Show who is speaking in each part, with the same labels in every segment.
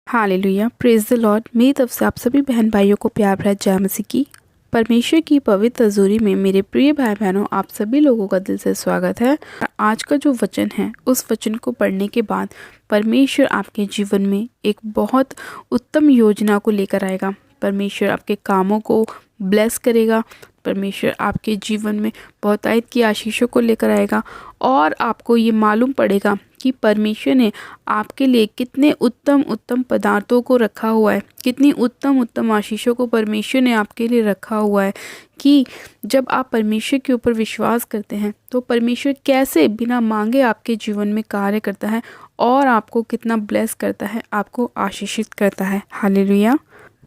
Speaker 1: Hallelujah, praise the Lord. मेरी तरफ से आप सभी बहन भाइयों को प्यार भरा जय मसीह की। परमेश्वर की पवित्र हजूरी में मेरे प्रिय भाई बहनों, आप सभी लोगों का दिल से स्वागत है। आज का जो वचन है, उस वचन को पढ़ने के बाद परमेश्वर आपके जीवन में एक बहुत उत्तम योजना को लेकर आएगा। परमेश्वर आपके कामों को ब्लेस करेगा। परमेश्वर आपके जीवन में बहुतायत की आशीषों को लेकर आएगा और आपको ये मालूम पड़ेगा कि परमेश्वर ने आपके लिए कितने उत्तम उत्तम पदार्थों को रखा हुआ है, कितनी उत्तम उत्तम आशीषों को परमेश्वर ने आपके लिए रखा हुआ है। कि जब आप परमेश्वर के ऊपर विश्वास करते हैं तो परमेश्वर कैसे बिना मांगे आपके जीवन में कार्य करता है और आपको कितना ब्लेस करता है, आपको आशीषित करता है। हालेलुया।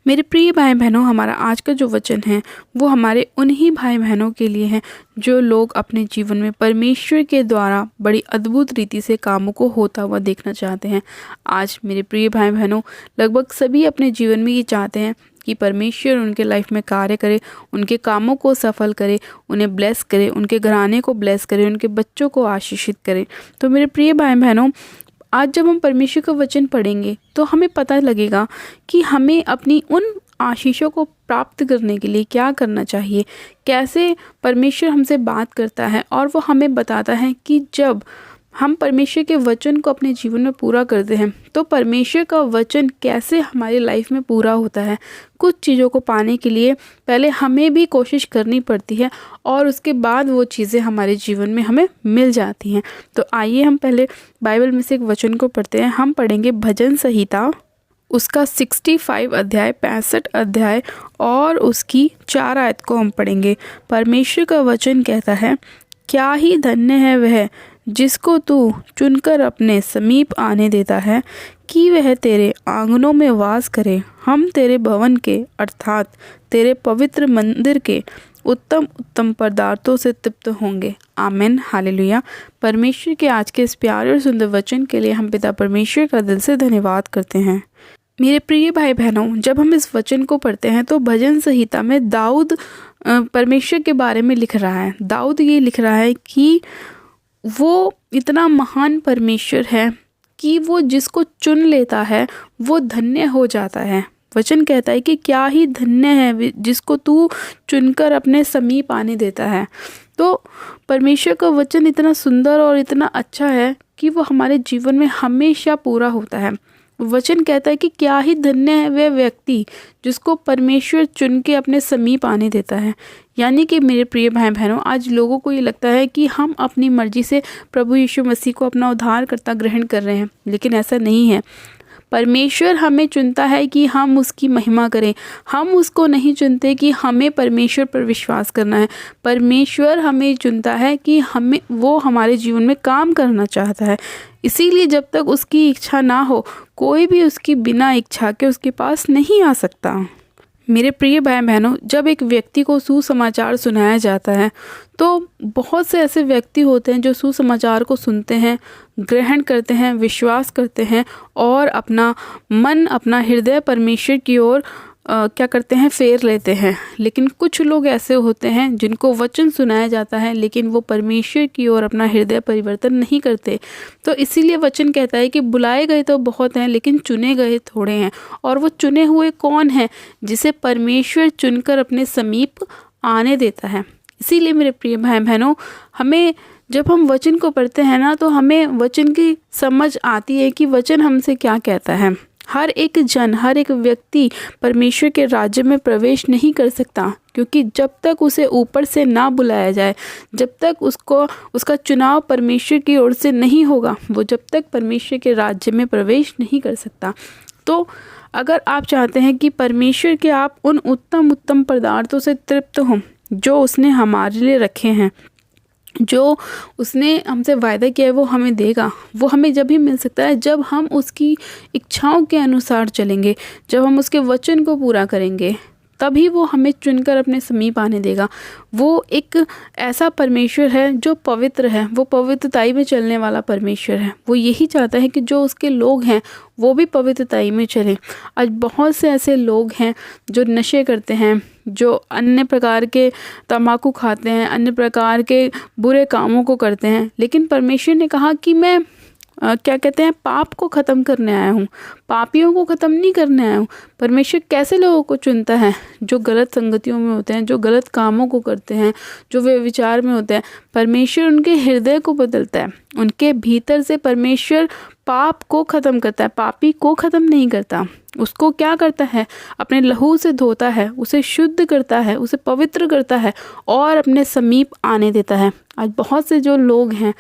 Speaker 1: मेरे प्रिय भाई बहनों, हमारा आज का जो वचन है वो हमारे उन्हीं भाई बहनों के लिए है जो लोग अपने जीवन में परमेश्वर के द्वारा बड़ी अद्भुत रीति से कामों को होता हुआ देखना चाहते हैं। आज मेरे प्रिय भाई बहनों, लगभग सभी अपने जीवन में ये चाहते हैं कि परमेश्वर उनके लाइफ में कार्य करे, उनके कामों को सफल करे, उन्हें ब्लेस करे, उनके घराने को ब्लेस करे, उनके बच्चों को आशीषित करे। तो मेरे प्रिय भाई बहनों, आज जब हम परमेश्वर का वचन पढ़ेंगे तो हमें पता लगेगा कि हमें अपनी उन आशीषों को प्राप्त करने के लिए क्या करना चाहिए, कैसे परमेश्वर हमसे बात करता है। और वो हमें बताता है कि जब हम परमेश्वर के वचन को अपने जीवन में पूरा करते हैं तो परमेश्वर का वचन कैसे हमारी लाइफ में पूरा होता है। कुछ चीज़ों को पाने के लिए पहले हमें भी कोशिश करनी पड़ती है और उसके बाद वो चीज़ें हमारे जीवन में हमें मिल जाती हैं। तो आइए हम पहले बाइबल में से एक वचन को पढ़ते हैं। हम पढ़ेंगे भजन संहिता, उसका 65 अध्याय, 65 अध्याय और उसकी 4 आयत को हम पढ़ेंगे। परमेश्वर का वचन कहता है, क्या ही धन्य है वह जिसको तू चुनकर अपने समीप आने देता है कि वह तेरे आंगनों में वास करे। हम तेरे भवन के अर्थात तेरे पवित्र मंदिर के उत्तम उत्तम पदार्थों से तृप्त होंगे। आमीन। हालेलुया। परमेश्वर के आज के इस प्यारे और सुंदर वचन के लिए हम पिता परमेश्वर का दिल से धन्यवाद करते हैं। मेरे प्रिय भाई बहनों, जब हम इस वचन को पढ़ते हैं तो भजन संहिता में दाऊद परमेश्वर के बारे में लिख रहा है। दाऊद ये लिख रहा है कि वो इतना महान परमेश्वर है कि वो जिसको चुन लेता है वो धन्य हो जाता है। वचन कहता है कि क्या ही धन्य है जिसको तू चुनकर अपने समीप आने देता है। तो परमेश्वर का वचन इतना सुंदर और इतना अच्छा है कि वो हमारे जीवन में हमेशा पूरा होता है। वचन कहता है कि क्या ही धन्य है वह व्यक्ति जिसको परमेश्वर चुन के अपने समीप आने देता है। यानी कि मेरे प्रिय भाई बहनों, आज लोगों को ये लगता है कि हम अपनी मर्जी से प्रभु यीशु मसीह को अपना उद्धारकर्ता ग्रहण कर रहे हैं, लेकिन ऐसा नहीं है। परमेश्वर हमें चुनता है कि हम उसकी महिमा करें। हम उसको नहीं चुनते कि हमें परमेश्वर पर विश्वास करना है। परमेश्वर हमें चुनता है कि वो हमारे जीवन में काम करना चाहता है। इसीलिए जब तक उसकी इच्छा ना हो, कोई भी उसकी बिना इच्छा के उसके पास नहीं आ सकता। मेरे प्रिय भाई बहनों, जब एक व्यक्ति को सुसमाचार सुनाया जाता है तो बहुत से ऐसे व्यक्ति होते हैं जो सुसमाचार को सुनते हैं, ग्रहण करते हैं, विश्वास करते हैं और अपना मन, अपना हृदय परमेश्वर की ओर क्या करते हैं, फेर लेते हैं। लेकिन कुछ लोग ऐसे होते हैं जिनको वचन सुनाया जाता है लेकिन वो परमेश्वर की ओर अपना हृदय परिवर्तन नहीं करते। तो इसीलिए वचन कहता है कि बुलाए गए तो बहुत हैं लेकिन चुने गए थोड़े हैं। और वो चुने हुए कौन हैं? जिसे परमेश्वर चुनकर अपने समीप आने देता है। इसीलिए मेरे प्रिय भाई बहनों, हमें जब हम वचन को पढ़ते हैं ना तो हमें वचन की समझ आती है कि वचन हमसे क्या कहता है। हर एक जन, हर एक व्यक्ति परमेश्वर के राज्य में प्रवेश नहीं कर सकता, क्योंकि जब तक उसे ऊपर से ना बुलाया जाए, जब तक उसका चुनाव परमेश्वर की ओर से नहीं होगा, वो जब तक परमेश्वर के राज्य में प्रवेश नहीं कर सकता। तो अगर आप चाहते हैं कि परमेश्वर के आप उन उत्तम उत्तम पदार्थों से तृप्त हों जो उसने हमारे लिए रखे हैं, जो उसने हमसे वायदा किया है वो हमें देगा, वो हमें जब ही मिल सकता है जब हम उसकी इच्छाओं के अनुसार चलेंगे, जब हम उसके वचन को पूरा करेंगे, तभी वो हमें चुनकर अपने समीप आने देगा। वो एक ऐसा परमेश्वर है जो पवित्र है, वो पवित्रताई में चलने वाला परमेश्वर है। वो यही चाहता है कि जो उसके लोग हैं वो भी पवित्रताई में चलें। आज बहुत से ऐसे लोग हैं जो नशे करते हैं, जो अन्य प्रकार के तम्बाकू खाते हैं, अन्य प्रकार के बुरे कामों को करते हैं, लेकिन परमेश्वर ने कहा कि मैं क्या कहते हैं, पाप को ख़त्म करने आया हूँ, पापियों को ख़त्म नहीं करने आया हूँ। परमेश्वर कैसे लोगों को चुनता है? जो गलत संगतियों में होते हैं, जो गलत कामों को करते हैं, जो वे विचार में होते हैं। परमेश्वर उनके हृदय को बदलता है, उनके भीतर से परमेश्वर पाप को ख़त्म करता है, पापी को ख़त्म नहीं करता। उसको क्या करता है? अपने लहू से धोता है, उसे शुद्ध करता है, उसे पवित्र करता है और अपने समीप आने देता है। आज बहुत से जो लोग हैं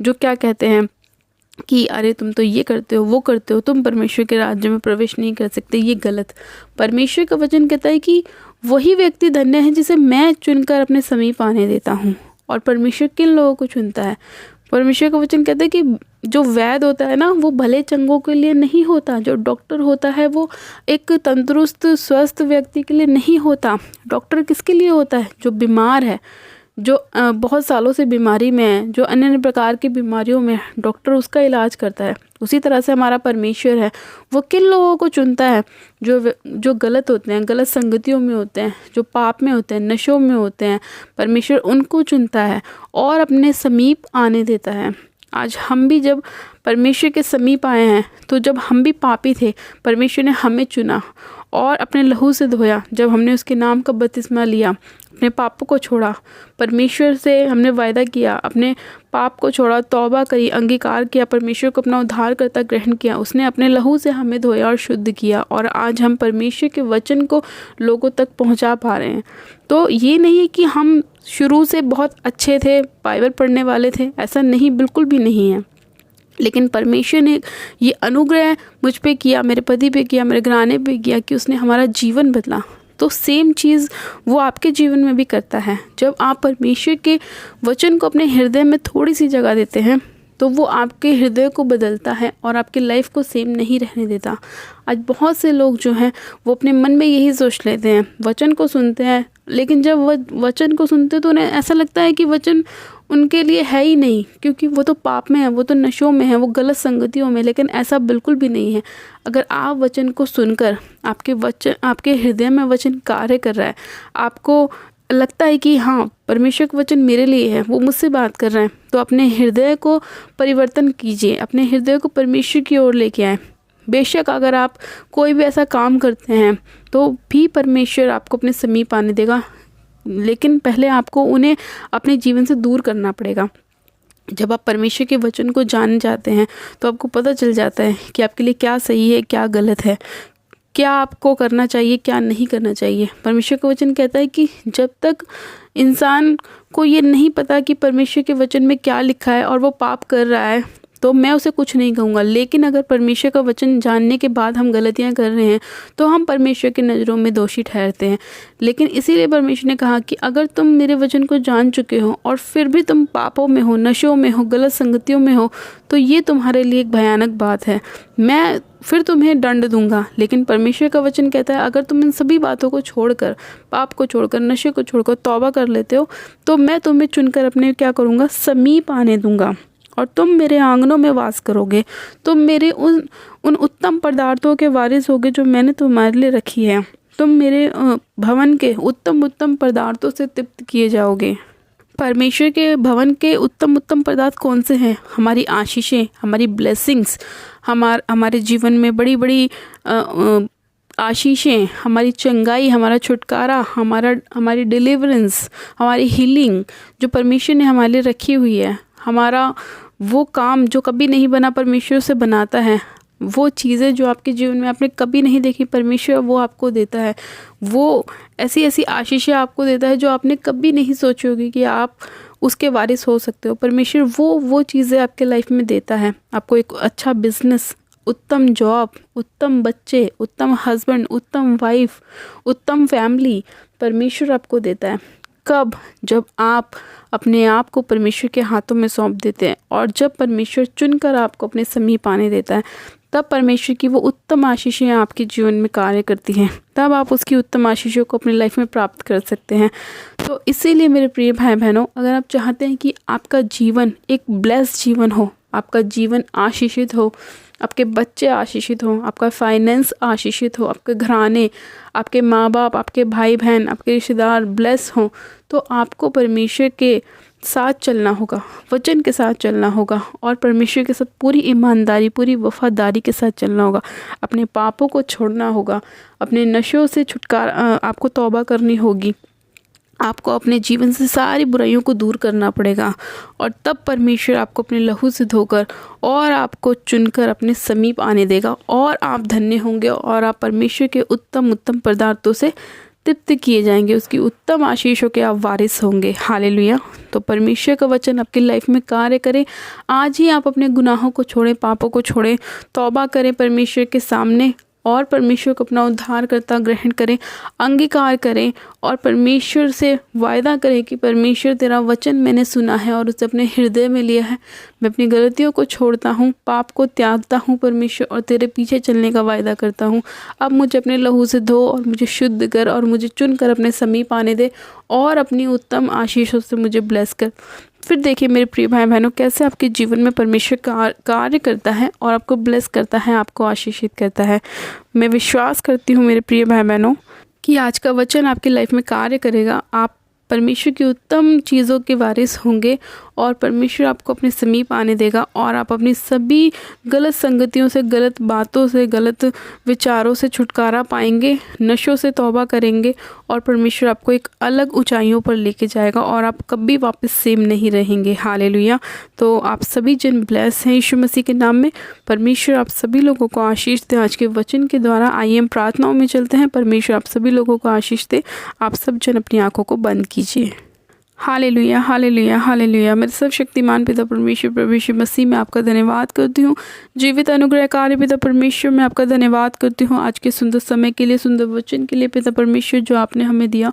Speaker 1: जो क्या कहते हैं कि अरे तुम तो ये करते हो, वो करते हो, तुम परमेश्वर के राज्य में प्रवेश नहीं कर सकते, ये गलत। परमेश्वर का वचन कहता है कि वही व्यक्ति धन्य है जिसे मैं चुनकर अपने समीप आने देता हूँ। और परमेश्वर किन लोगों को चुनता है? परमेश्वर का वचन कहता है कि जो वैद्य होता है ना, वो भले चंगों के लिए नहीं होता। जो डॉक्टर होता है वो एक तंदुरुस्त स्वस्थ व्यक्ति के लिए नहीं होता। डॉक्टर किसके लिए होता है? जो बीमार है, जो बहुत सालों से बीमारी में है, जो अन्य अन्य प्रकार की बीमारियों में, डॉक्टर उसका इलाज करता है। उसी तरह से हमारा परमेश्वर है, वो किन लोगों को चुनता है? जो गलत होते हैं, गलत संगतियों में होते हैं, जो पाप में होते हैं, नशों में होते हैं, परमेश्वर उनको चुनता है और अपने समीप आने देता है। आज हम भी जब परमेश्वर के समीप आए हैं, तो जब हम भी पापी थे, परमेश्वर ने हमें चुना और अपने लहू से धोया। जब हमने उसके नाम का बपतिस्मा लिया, अपने पापों को छोड़ा, परमेश्वर से हमने वायदा किया, अपने पाप को छोड़ा, तौबा करी, अंगीकार किया, परमेश्वर को अपना उद्धारकर्ता ग्रहण किया, उसने अपने लहू से हमें धोया और शुद्ध किया, और आज हम परमेश्वर के वचन को लोगों तक पहुंचा पा रहे हैं। तो ये नहीं है कि हम शुरू से बहुत अच्छे थे, बाइबल पढ़ने वाले थे, ऐसा नहीं, बिल्कुल भी नहीं है। लेकिन परमेश्वर ने ये अनुग्रह मुझ पे किया, मेरे पति पे किया, मेरे घराने पे किया कि उसने हमारा जीवन बदला। तो सेम चीज़ वो आपके जीवन में भी करता है। जब आप परमेश्वर के वचन को अपने हृदय में थोड़ी सी जगह देते हैं, तो वो आपके हृदय को बदलता है और आपकी लाइफ को सेम नहीं रहने देता। आज बहुत से लोग जो हैं वो अपने मन में यही सोच लेते हैं, वचन को सुनते हैं, लेकिन जब वो वचन को सुनते हैं तो उन्हें ऐसा लगता है कि वचन उनके लिए है ही नहीं, क्योंकि वो तो पाप में है, वो तो नशों में है, वो गलत संगतियों में। लेकिन ऐसा बिल्कुल भी नहीं है। अगर आप वचन को सुनकर आपके हृदय में वचन कार्य कर रहा है, आपको लगता है कि हाँ परमेश्वर का वचन मेरे लिए है, वो मुझसे बात कर रहा है, तो अपने हृदय को परिवर्तन कीजिए, अपने हृदय को परमेश्वर की ओर लेके आए। बेशक अगर आप कोई भी ऐसा काम करते हैं तो भी परमेश्वर आपको अपने समीप आने देगा, लेकिन पहले आपको उन्हें अपने जीवन से दूर करना पड़ेगा। जब आप परमेश्वर के वचन को जान जाते हैं तो आपको पता चल जाता है कि आपके लिए क्या सही है, क्या गलत है, क्या आपको करना चाहिए, क्या नहीं करना चाहिए। परमेश्वर का वचन कहता है कि जब तक इंसान को ये नहीं पता कि परमेश्वर के वचन में क्या लिखा है और वो पाप कर रहा है, तो मैं उसे कुछ नहीं कहूँगा। लेकिन अगर परमेश्वर का वचन जानने के बाद हम गलतियाँ कर रहे हैं तो हम परमेश्वर की नज़रों में दोषी ठहरते हैं। लेकिन इसीलिए परमेश्वर ने कहा कि अगर तुम मेरे वचन को जान चुके हो और फिर भी तुम पापों में हो, नशों में हो, गलत संगतियों में हो, तो ये तुम्हारे लिए एक भयानक बात है। मैं फिर तुम्हें दंड दूंगा। लेकिन परमेश्वर का वचन कहता है अगर तुम इन सभी बातों को छोड़कर, पाप को छोड़कर, नशे को छोड़कर तौबा कर लेते हो, तो मैं तुम्हें चुनकर अपने क्या करूँगा, समीप आने दूंगा और तुम मेरे आंगनों में वास करोगे। तुम मेरे उन उत्तम पदार्थों के वारिस होगे जो मैंने तुम्हारे लिए रखी है। तुम मेरे भवन के उत्तम उत्तम पदार्थों से तृप्त किए जाओगे। परमेश्वर के भवन के उत्तम उत्तम पदार्थ कौन से हैं? हमारी आशीषें, हमारी ब्लेसिंग्स, हमारे जीवन में बड़ी बड़ी आशीषें, हमारी चंगाई, हमारा छुटकारा, हमारी डिलीवरेंस, हमारी हीलिंग जो परमेश्वर ने हमारे लिए रखी हुई है, हमारा वो काम जो कभी नहीं बना परमेश्वर से बनाता है, वो चीज़ें जो आपके जीवन में आपने कभी नहीं देखी परमेश्वर वो आपको देता है। वो ऐसी ऐसी आशीषें आपको देता है जो आपने कभी नहीं सोची होगी कि आप उसके वारिस हो सकते हो। परमेश्वर वो चीज़ें आपके लाइफ में देता है। आपको एक अच्छा बिजनेस, उत्तम जॉब, उत्तम बच्चे, उत्तम हस्बैंड, उत्तम वाइफ, उत्तम फैमिली परमेश्वर आपको देता है। कब? जब आप अपने आप को परमेश्वर के हाथों में सौंप देते हैं और जब परमेश्वर चुनकर आपको अपने समीप आने देता है, तब परमेश्वर की वो उत्तम आशीषें आपके जीवन में कार्य करती हैं। तब आप उसकी उत्तम आशीषों को अपनी लाइफ में प्राप्त कर सकते हैं। तो इसीलिए मेरे प्रिय भाई बहनों, अगर आप चाहते हैं कि आपका जीवन एक ब्लेस्ड जीवन हो, आपका जीवन आशीषित हो, आपके बच्चे आशीषित हों, आपका फाइनेंस आशीषित हो, आपके घराने, आपके माँ बाप, आपके भाई बहन, आपके रिश्तेदार ब्लेस हों, तो आपको परमेश्वर के साथ चलना होगा, वचन के साथ चलना होगा और परमेश्वर के साथ पूरी ईमानदारी, पूरी वफादारी के साथ चलना होगा। अपने पापों को छोड़ना होगा, अपने नशों से छुटकारा, आपको तौबा करनी होगी। आपको अपने जीवन से सारी बुराइयों को दूर करना पड़ेगा और तब परमेश्वर आपको अपने लहू से धोकर और आपको चुनकर अपने समीप आने देगा और आप धन्य होंगे और आप परमेश्वर के उत्तम उत्तम पदार्थों से तृप्त किए जाएंगे, उसकी उत्तम आशीषों के आप वारिस होंगे। हालेलुया। तो परमेश्वर का वचन आपकी लाइफ में कार्य करे। आज ही आप अपने गुनाहों को छोड़ें, पापों को छोड़ें, तौबा करें परमेश्वर के सामने और परमेश्वर को अपना उद्धारकर्ता ग्रहण करें, अंगीकार करें और परमेश्वर से वायदा करें कि परमेश्वर तेरा वचन मैंने सुना है और उसे अपने हृदय में लिया है। मैं अपनी गलतियों को छोड़ता हूँ, पाप को त्यागता हूँ परमेश्वर और तेरे पीछे चलने का वायदा करता हूँ। अब मुझे अपने लहू से धो और मुझे शुद्ध कर और मुझे चुनकर अपने समीप आने दे और अपनी उत्तम आशीषों से मुझे ब्लेस कर। फिर देखिए मेरे प्रिय भाई बहनों, कैसे आपके जीवन में परमेश्वर कार्य करता है और आपको ब्लेस करता है, आपको आशीषित करता है। मैं विश्वास करती हूँ मेरे प्रिय भाई बहनों कि आज का वचन आपकी लाइफ में कार्य करेगा। आप परमेश्वर की उत्तम चीज़ों के वारिस होंगे और परमेश्वर आपको अपने समीप आने देगा और आप अपनी सभी गलत संगतियों से, गलत बातों से, गलत विचारों से छुटकारा पाएंगे, नशों से तौबा करेंगे और परमेश्वर आपको एक अलग ऊंचाइयों पर लेके जाएगा और आप कभी वापस सेम नहीं रहेंगे। हालेलुया। तो आप सभी जन ब्लेस हैं यीशु मसीह के नाम में। परमेश्वर आप सभी लोगों को आशीष दे। आज के वचन के द्वारा आइए हम प्रार्थनाओं में चलते हैं। परमेश्वर आप सभी लोगों को आशीष दे। आप सब जन अपनी आंखों को बंद कीजिए। Hallelujah, hallelujah, hallelujah. मेरे सर्वशक्तिमान पिता परमेश्वर प्रभु यीशु मसीह में आपका धन्यवाद करती हूँ। जीवित अनुग्रहकारी पिता परमेश्वर मैं आपका धन्यवाद करती हूँ आज के सुंदर समय के लिए, सुंदर वचन के लिए पिता परमेश्वर जो आपने हमें दिया।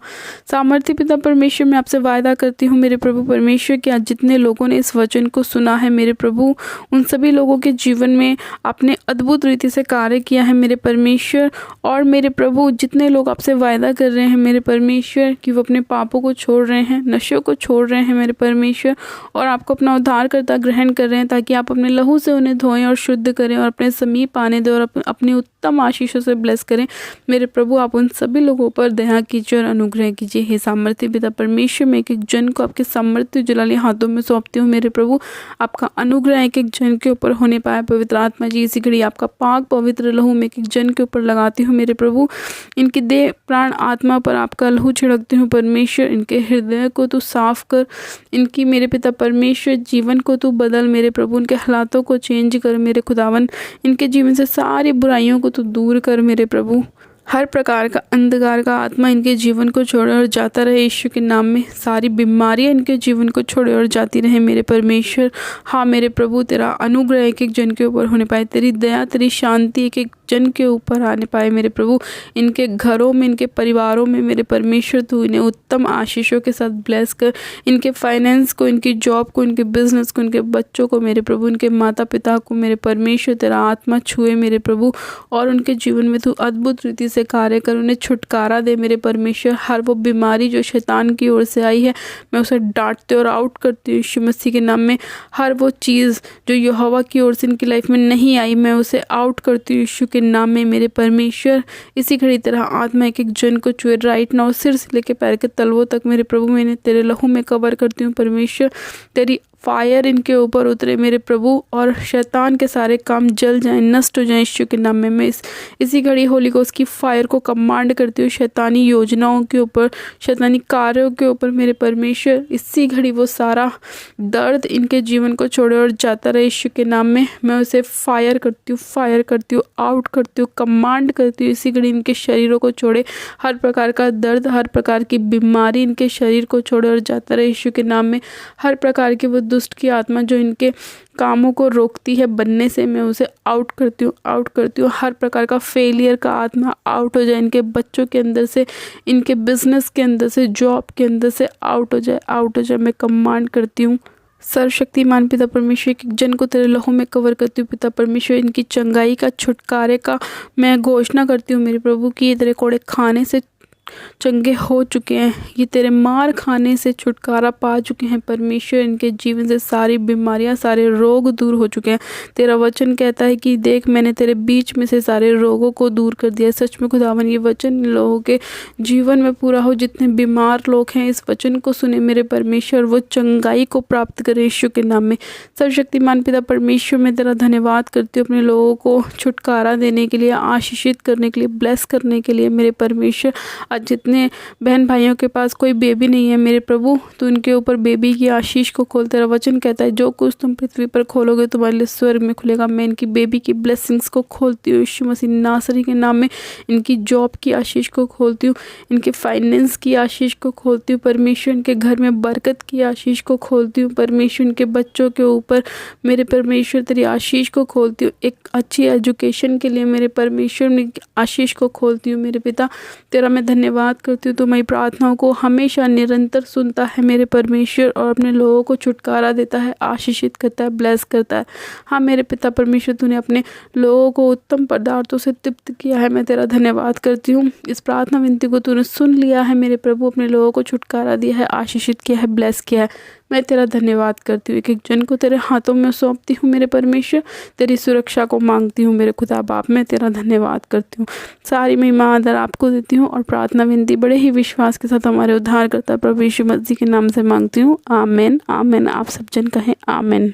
Speaker 1: सामर्थ्य पिता परमेश्वर मैं आपसे वायदा करती हूँ मेरे प्रभु परमेश्वर कि आज जितने लोगों ने इस वचन को सुना है मेरे प्रभु, उन सभी लोगों के जीवन में आपने अद्भुत रीति से कार्य किया है मेरे परमेश्वर। और मेरे प्रभु जितने लोग आपसे वायदा कर रहे हैं मेरे परमेश्वर कि वो अपने पापों को छोड़ रहे हैं, नशे को छोड़ रहे हैं मेरे परमेश्वर और आपको अपना उद्धारकर्ता ग्रहण कर रहे हैं, ताकि आप अपने लहू से उन्हें धोएं और शुद्ध करें और अपने समीप आने दें और अपनी उत्तम आशीषों से ब्लेस करें। मेरे प्रभु आप उन सभी लोगों पर दया कीजिए और अनुग्रह कीजिए। हे सामर्थ्य पिता परमेश्वर मैं एक एक जन को आपके सामर्थ्य जलाले हाथों में सौंपती हूँ मेरे प्रभु। आपका अनुग्रह एक एक जन के ऊपर होने पाए पवित्र आत्मा जी। इसी घड़ी आपका पाक पवित्र लहू में एक एक जन के ऊपर लगाती हूँ मेरे प्रभु। इनकी देह प्राण आत्मा पर आपका लहू छिड़कती हूँ परमेश्वर। इनके हृदय को तू साफ कर, इनकी मेरे पिता परमेश्वर जीवन को तू बदल मेरे प्रभु। उनके हालातों को चेंज कर मेरे खुदावन। इनके जीवन से सारी बुराइयों को तू दूर कर मेरे प्रभु। हर प्रकार का अंधकार का आत्मा इनके जीवन को छोड़े और जाता रहे यीशु के नाम में। सारी बीमारियां इनके जीवन को छोड़े और जाती रहे मेरे परमेश्वर। हाँ मेरे प्रभु तेरा अनुग्रह एक एक जन के ऊपर होने पाए, तेरी दया तेरी शांति एक एक जन के ऊपर आने पाए मेरे प्रभु। इनके घरों में, इनके परिवारों में मेरे परमेश्वर तू इन्हें उत्तम आशीषों के साथ ब्लेस कर। इनके फाइनेंस को, इनकी जॉब को, इनके बिजनेस को, इनके बच्चों को मेरे प्रभु, इनके माता पिता को मेरे परमेश्वर तेरा आत्मा छुए मेरे प्रभु और उनके जीवन में तू अद्भुत रीति से कार्य कर, उन्हें छुटकारा दे मेरे परमेश्वर। हर वो बीमारी जो शैतान की ओर से आई है मैं उसे डांटते और आउट करती हूँ यीशु मसीह के नाम में। हर वो चीज़ जो यहोवा की ओर से इनकी लाइफ में नहीं आई मैं उसे आउट करती हूँ यीशु के नाम में मेरे परमेश्वर। इसी घड़ी तेरा आत्मा एक एक जन को छुए राइट नाउ, सिर से लेके पैर के तलवों तक मेरे प्रभु। मैंने तेरे लहू में कवर करती हूँ परमेश्वर। तेरी फायर इनके ऊपर उतरे मेरे प्रभु और शैतान के सारे काम जल जाएं, नष्ट हो जाएं यीशु के नाम में। मैं इसी घड़ी होली को उसकी फायर को कमांड करती हूँ शैतानी योजनाओं के ऊपर, शैतानी कार्यों के ऊपर मेरे परमेश्वर। इसी घड़ी वो सारा दर्द इनके जीवन को छोड़े और जाता रहे यीशु के नाम में। मैं उसे फायर करती हूँ, फायर करती हूँ, आउट करती हूँ, कमांड करती हूँ। इसी घड़ी इनके शरीरों को छोड़े, हर प्रकार का दर्द, हर प्रकार की बीमारी इनके शरीर को छोड़े और जाता रहे यीशु के नाम में। हर प्रकार की वो दुष्ट की आत्मा जो इनके कामों को रोकती है बनने से मैं उसे आउट करती हूँ, आउट करती हूँ। हर प्रकार का फेलियर का आत्मा आउट हो जाए इनके बच्चों के अंदर से, इनके बिजनेस के अंदर से, जॉब के अंदर से आउट हो जाए, आउट हो जाए। मैं कमांड करती हूँ सर्वशक्तिमान पिता परमेश्वर के जन को तेरे लहू में कवर करती हूँ पिता परमेश्वर। इनकी चंगाई का, छुटकारे का मैं घोषणा करती हूँ मेरे प्रभु कि ये तेरे कोड़े खाने से चंगे हो चुके हैं, ये तेरे मार खाने से छुटकारा पा चुके हैं परमेश्वर। इनके जीवन से सारी बीमारियां, सारे रोग दूर हो चुके हैं। तेरा वचन कहता है कि देख मैंने तेरे बीच में से सारे रोगों को दूर कर दिया। सच में खुदावन ये वचन इन लोगों के जीवन में पूरा हो। जितने बीमार लोग हैं इस वचन को सुने मेरे परमेश्वर, वो चंगाई को प्राप्त करे यीशु के नाम में। सर्वशक्तिमान पिता परमेश्वर, मैं तेरा धन्यवाद करती हूँ अपने लोगों को छुटकारा देने के लिए, आशीषित करने के लिए, ब्लेस करने के लिए मेरे परमेश्वर। आज जितने बहन भाइयों के पास कोई बेबी नहीं है मेरे प्रभु, तो उनके ऊपर बेबी की आशीष को खोल। तेरा वचन कहता है जो कुछ तुम पृथ्वी पर खोलोगे तुम्हारे लिए स्वर्ग में खुलेगा। मैं इनकी बेबी की ब्लेसिंग्स को खोलती हूँ यीशु मसीह नासरी के नाम में। इनकी जॉब की आशीष को खोलती हूँ, इनके फाइनेंस की आशीष को खोलती हूँ परमेश्वर। इनके घर में बरकत की आशीष को खोलती हूँ परमेश्वर। इनके बच्चों के ऊपर मेरे परमेश्वर तेरी आशीष को खोलती हूँ। एक अच्छी एजुकेशन के लिए मेरे परमेश्वर में आशीष को खोलती हूँ मेरे पिता। तेरा मैं धन्यवाद करती हूँ, तुम्हारी प्रार्थनाओं को हमेशा निरंतर सुनता है मेरे परमेश्वर, और अपने लोगों को छुटकारा देता है, आशीषित करता है, ब्लेस करता है। हाँ मेरे पिता परमेश्वर, तूने अपने लोगों को उत्तम पदार्थों से तृप्त किया है। मैं तेरा धन्यवाद करती हूँ। इस प्रार्थना विनती को तूने सुन लिया है मेरे प्रभु, अपने लोगों को छुटकारा दिया है, आशीषित किया है, ब्लेस किया है। मैं तेरा धन्यवाद करती हूँ। एक एक जन को तेरे हाथों में सौंपती हूँ मेरे परमेश्वर। तेरी सुरक्षा को मांगती हूँ मेरे खुदा बाप। मैं तेरा धन्यवाद करती हूँ। सारी महिमा आदर आपको देती हूँ और प्रार्थना विनती बड़े ही विश्वास के साथ हमारे उद्धारकर्ता प्रभु यीशु मसीह के नाम से मांगती हूँ। आमेन आमेन। आप सब जन कहें आमेन।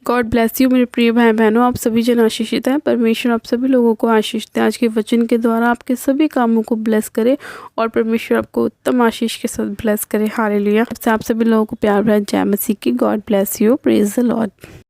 Speaker 1: गॉड ब्लेस यू मेरे प्रिय भाई बहनों, आप सभी जन आशीषित हैं। परमेश्वर आप सभी लोगों को आशीष दे। आज के वचन के द्वारा आपके सभी कामों को ब्लेस करे और परमेश्वर आपको उत्तम आशीष के साथ ब्लेस करे। हालेलुया। आप सभी लोगों को प्यार भरा जय मसीह की। God bless you. Praise the Lord.